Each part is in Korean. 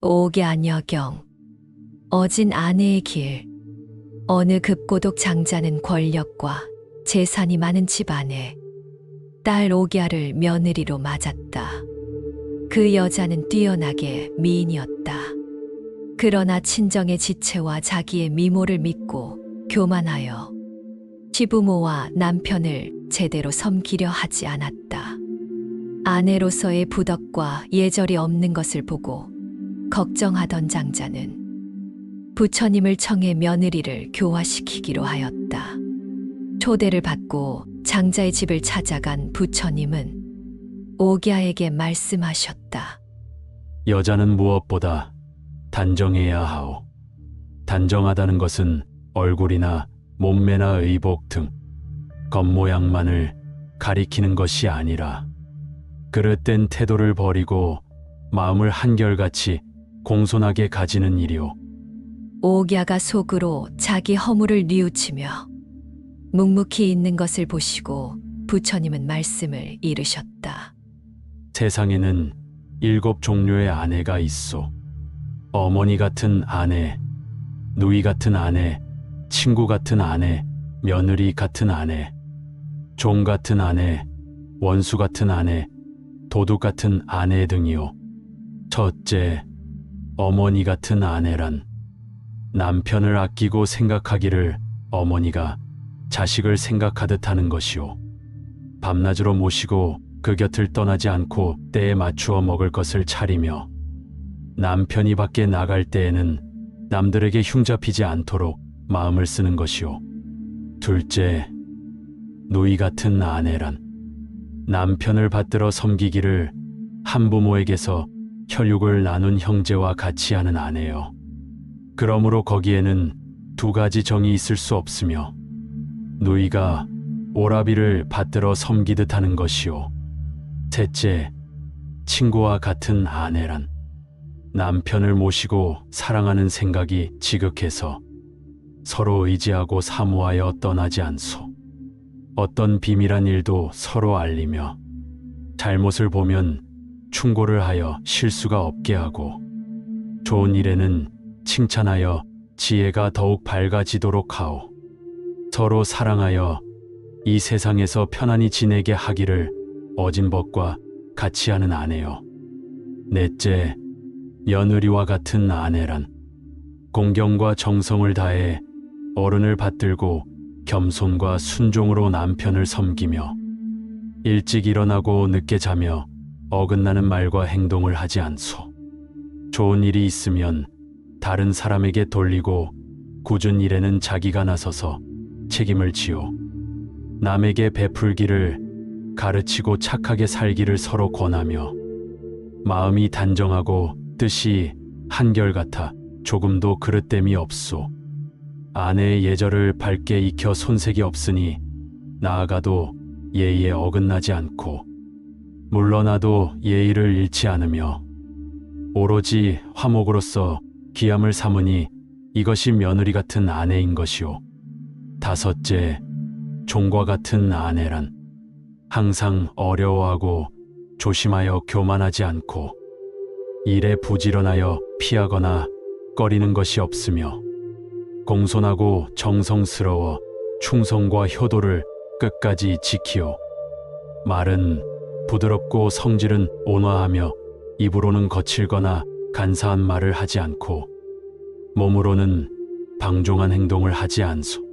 옥야녀경, 어진 아내의 길. 어느 급고독 장자는 권력과 재산이 많은 집안에 딸 옥야를 며느리로 맞았다. 그 여자는 뛰어나게 미인이었다. 그러나 친정의 지체와 자기의 미모를 믿고 교만하여 시부모와 남편을 제대로 섬기려 하지 않았다. 아내로서의 부덕과 예절이 없는 것을 보고 걱정하던 장자는 부처님을 청해 며느리를 교화시키기로 하였다. 초대를 받고 장자의 집을 찾아간 부처님은 옥야에게 말씀하셨다. 여자는 무엇보다 단정해야 하오. 단정하다는 것은 얼굴이나 몸매나 의복 등 겉모양만을 가리키는 것이 아니라 그릇된 태도를 버리고 마음을 한결같이 공손하게 가지는 일이오. 옥야가 속으로 자기 허물을 뉘우치며 묵묵히 있는 것을 보시고 부처님은 말씀을 이르셨다. 세상에는 7 종류의 아내가 있소. 어머니 같은 아내, 누이 같은 아내, 친구 같은 아내, 며느리 같은 아내, 종 같은 아내, 원수 같은 아내, 도둑 같은 아내 등이요. 첫째, 어머니 같은 아내란 남편을 아끼고 생각하기를 어머니가 자식을 생각하듯 하는 것이오. 밤낮으로 모시고 그 곁을 떠나지 않고 때에 맞추어 먹을 것을 차리며 남편이 밖에 나갈 때에는 남들에게 흉잡히지 않도록 마음을 쓰는 것이오. 둘째, 누이 같은 아내란 남편을 받들어 섬기기를 한부모에게서 혈육을 나눈 형제와 같이 하는 아내요. 그러므로 거기에는 2가지 정이 있을 수 없으며 누이가 오라비를 받들어 섬기듯 하는 것이요. 셋째, 친구와 같은 아내란 남편을 모시고 사랑하는 생각이 지극해서 서로 의지하고 사모하여 떠나지 않소. 어떤 비밀한 일도 서로 알리며 잘못을 보면 충고를 하여 실수가 없게 하고 좋은 일에는 칭찬하여 지혜가 더욱 밝아지도록 하오. 서로 사랑하여 이 세상에서 편안히 지내게 하기를 어진 법과 같이 하는 아내요. 넷째, 며느리와 같은 아내란 공경과 정성을 다해 어른을 받들고 겸손과 순종으로 남편을 섬기며 일찍 일어나고 늦게 자며 어긋나는 말과 행동을 하지 않소. 좋은 일이 있으면 다른 사람에게 돌리고 굳은 일에는 자기가 나서서 책임을 지오. 남에게 베풀기를 가르치고 착하게 살기를 서로 권하며 마음이 단정하고 뜻이 한결같아 조금도 그릇됨이 없소. 아내의 예절을 밝게 익혀 손색이 없으니 나아가도 예의에 어긋나지 않고 물러나도 예의를 잃지 않으며 오로지 화목으로서 귀함을 삼으니 이것이 며느리 같은 아내인 것이오. 다섯째, 종과 같은 아내란 항상 어려워하고 조심하여 교만하지 않고 일에 부지런하여 피하거나 꺼리는 것이 없으며 공손하고 정성스러워 충성과 효도를 끝까지 지키오. 말은 부드럽고 성질은 온화하며 입으로는 거칠거나 간사한 말을 하지 않고 몸으로는 방종한 행동을 하지 않소.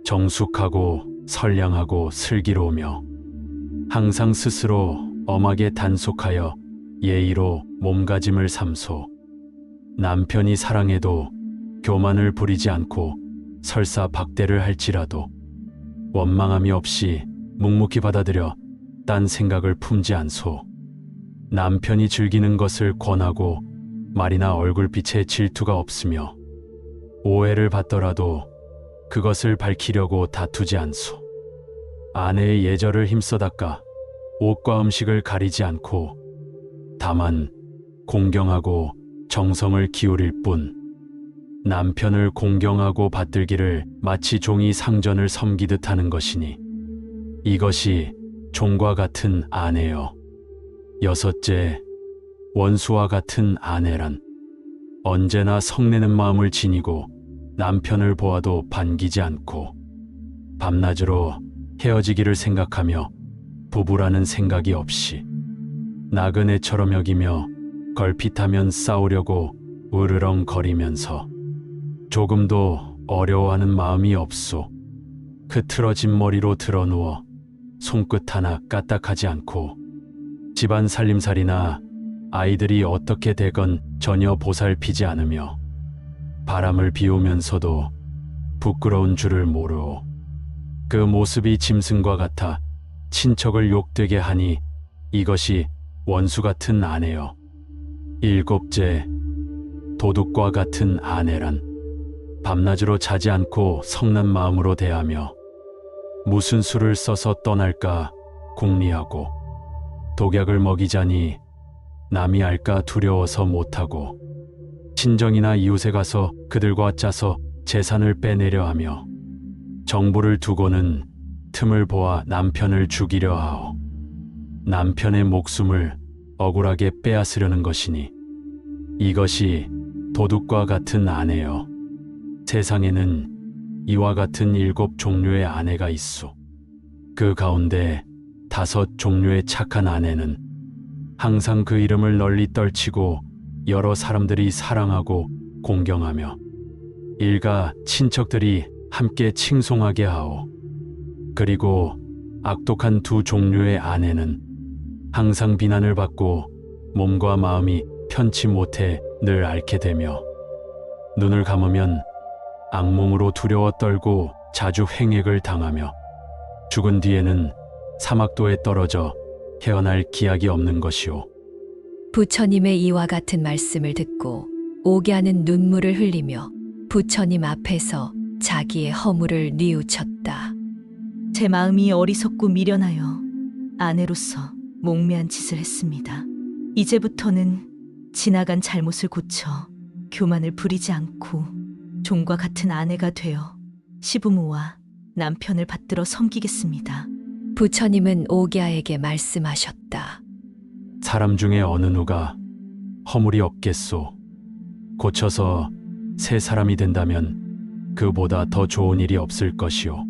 정숙하고 선량하고 슬기로우며 항상 스스로 엄하게 단속하여 예의로 몸가짐을 삼소. 남편이 사랑해도 교만을 부리지 않고 설사 박대를 할지라도 원망함이 없이 묵묵히 받아들여 딴 생각을 품지 않소. 남편이 즐기는 것을 권하고 말이나 얼굴빛에 질투가 없으며 오해를 받더라도 그것을 밝히려고 다투지 않소. 아내의 예절을 힘써 닦아 옷과 음식을 가리지 않고 다만 공경하고 정성을 기울일 뿐 남편을 공경하고 받들기를 마치 종이 상전을 섬기듯 하는 것이니 이것이 종과 같은 아내여. 여섯째, 원수와 같은 아내란 언제나 성내는 마음을 지니고 남편을 보아도 반기지 않고 밤낮으로 헤어지기를 생각하며 부부라는 생각이 없이 나그네처럼 여기며 걸핏하면 싸우려고 으르렁거리면서 조금도 어려워하는 마음이 없소. 흐트러진 머리로 드러누워 손끝 하나 까딱하지 않고 집안 살림살이나 아이들이 어떻게 되건 전혀 보살피지 않으며 바람을 비우면서도 부끄러운 줄을 모르오. 그 모습이 짐승과 같아 친척을 욕되게 하니 이것이 원수 같은 아내여. 일곱째, 도둑과 같은 아내란 밤낮으로 자지 않고 성난 마음으로 대하며 무슨 수를 써서 떠날까 궁리하고 독약을 먹이자니 남이 알까 두려워서 못하고 친정이나 이웃에 가서 그들과 짜서 재산을 빼내려 하며 정보를 두고는 틈을 보아 남편을 죽이려 하오. 남편의 목숨을 억울하게 빼앗으려는 것이니 이것이 도둑과 같은 아내여. 세상에는 이와 같은 7 종류의 아내가 있소. 그 가운데 5 종류의 착한 아내는 항상 그 이름을 널리 떨치고 여러 사람들이 사랑하고 공경하며 일가 친척들이 함께 칭송하게 하오. 그리고 악독한 2 종류의 아내는 항상 비난을 받고 몸과 마음이 편치 못해 늘 앓게 되며 눈을 감으면 악몽으로 두려워 떨고 자주 횡액을 당하며 죽은 뒤에는 사막도에 떨어져 헤어날 기약이 없는 것이오. 부처님의 이와 같은 말씀을 듣고 옥야는 눈물을 흘리며 부처님 앞에서 자기의 허물을 뉘우쳤다. 제 마음이 어리석고 미련하여 아내로서 목매한 짓을 했습니다. 이제부터는 지나간 잘못을 고쳐 교만을 부리지 않고 종과 같은 아내가 되어 시부모와 남편을 받들어 섬기겠습니다. 부처님은 옥야에게 말씀하셨다. 사람 중에 어느 누가 허물이 없겠소. 고쳐서 새 사람이 된다면 그보다 더 좋은 일이 없을 것이오.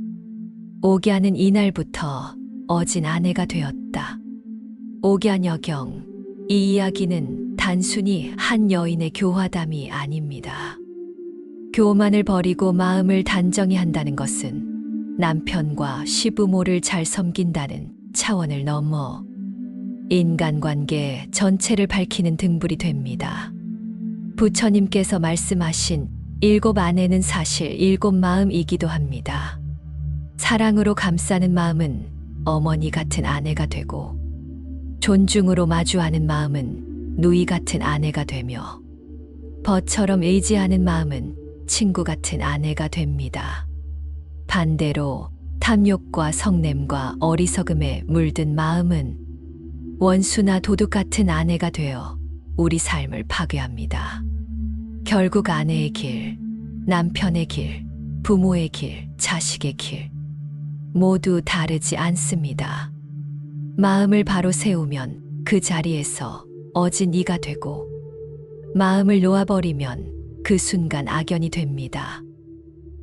옥야는 이날부터 어진 아내가 되었다. 옥야녀경, 이 이야기는 단순히 한 여인의 교화담이 아닙니다. 교만을 버리고 마음을 단정히 한다는 것은 남편과 시부모를 잘 섬긴다는 차원을 넘어 인간관계 전체를 밝히는 등불이 됩니다. 부처님께서 말씀하신 7 아내는 사실 7 마음이기도 합니다. 사랑으로 감싸는 마음은 어머니 같은 아내가 되고 존중으로 마주하는 마음은 누이 같은 아내가 되며 벗처럼 의지하는 마음은 친구 같은 아내가 됩니다. 반대로 탐욕과 성냄과 어리석음에 물든 마음은 원수나 도둑 같은 아내가 되어 우리 삶을 파괴합니다. 결국 아내의 길, 남편의 길, 부모의 길, 자식의 길 모두 다르지 않습니다. 마음을 바로 세우면 그 자리에서 어진 이가 되고 마음을 놓아버리면 그 순간 악연이 됩니다.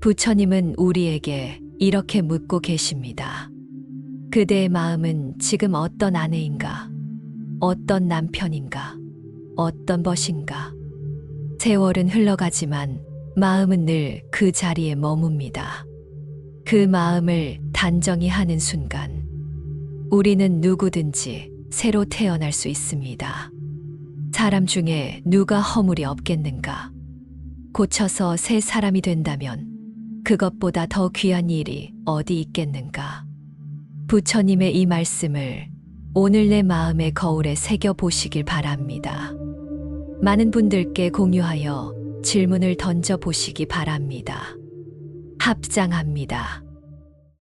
부처님은 우리에게 이렇게 묻고 계십니다. 그대의 마음은 지금 어떤 아내인가? 어떤 남편인가? 어떤 벗인가? 세월은 흘러가지만 마음은 늘 그 자리에 머뭅니다. 그 마음을 단정히 하는 순간 우리는 누구든지 새로 태어날 수 있습니다. 사람 중에 누가 허물이 없겠는가? 고쳐서 새 사람이 된다면 그것보다 더 귀한 일이 어디 있겠는가? 부처님의 이 말씀을 오늘 내 마음의 거울에 새겨 보시길 바랍니다. 많은 분들께 공유하여 질문을 던져 보시기 바랍니다. 합장합니다.